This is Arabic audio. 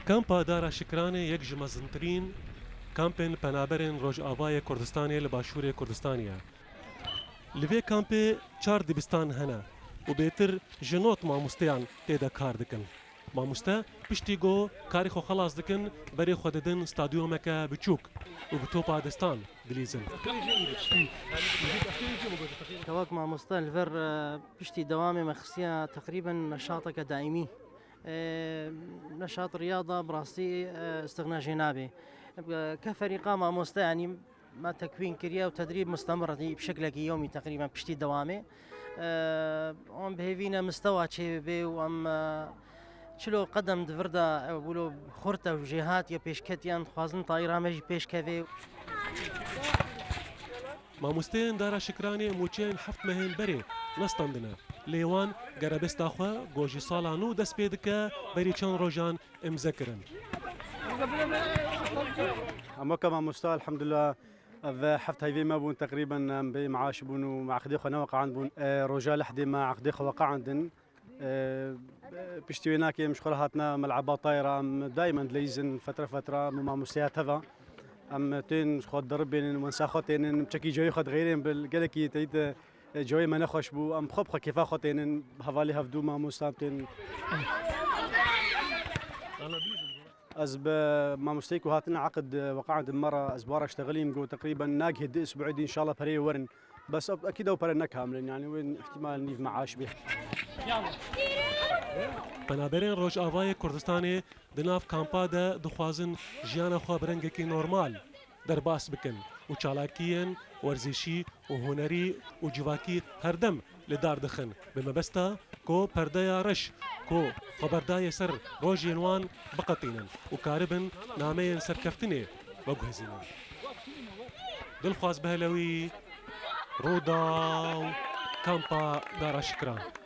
کامپا دارا شکرانê yek ji mezintirîn kampên penaberên Rojavayê Kurdistanê li Başûrê Kurdistanê ye. Li vê kampê 4 dibistan hene û bêtir ji not mamosteyan tê de kar dikin. Mamoste piştî got karê xwe xelas dikin berê xwe didin stadyomeke biçûk û bi topa distan dilîzin. كواك مع مستوى الفر بشتي دوامي مخصية تقريبا نشاطك دائمي. نشاط رياضة براسي استغناء جنابي كفريقة مع مستوى يعني ما تكوين كريا وتدريب مستمر بشكل يومي تقريبا بشتي دوامي. وام بهيفينا مستوى شيء بي وام شلو قدم دفردا ولو خورته وجهات يا بيشكتيان خوازن طايرة مجي بيشكفي. مامۆستeyên dara şikranê mûçeyên heft mehên berê nestandine. Lê wan gerebesta xwe gojî sala nû dest pê dike berî çend rojan imze kirin. اما كما مستوى الحمد لله حفت هايفي ما بون تقريبا بمعاش بون ومع عقدي خو نوقع عند بون رجال لحدي مع عقدي خو وقع عندن بشتي هناك مش هاتنا ملعبات طايره دائما ليزن فتره مع مستويات هذا ام تين خد دربين ونساخوتين بشكي جوي خد غيرين بالقلكي تيت جوي ما نخش بو ام خبخه كيف اخوتين هفالي هفدو ما مستامتين از ما مستيكو هاتنا عقد وقع عند المره اسبوع اشتغلين جو تقريبا ناقهد اسبوع ان شاء الله بري ورن بس اكيد او برنا كامل يعني وين احتمال نيف معاش به Penaberên Rojavayê Kurdistanê di nav kampa de dixwazin jiyana xwe bi rengekî normal derbas bikin û çalakiyên werzîşî û hunerî û civakî herdem li dar dixin bi mebesta ku perdeya reş ku xeberdayê ser rojên wan biqetînin û karibin nameyên serkeftinê veguhezînin. Dilxwaz Behlewî, Rûdaw, Kampa Dara Şikran.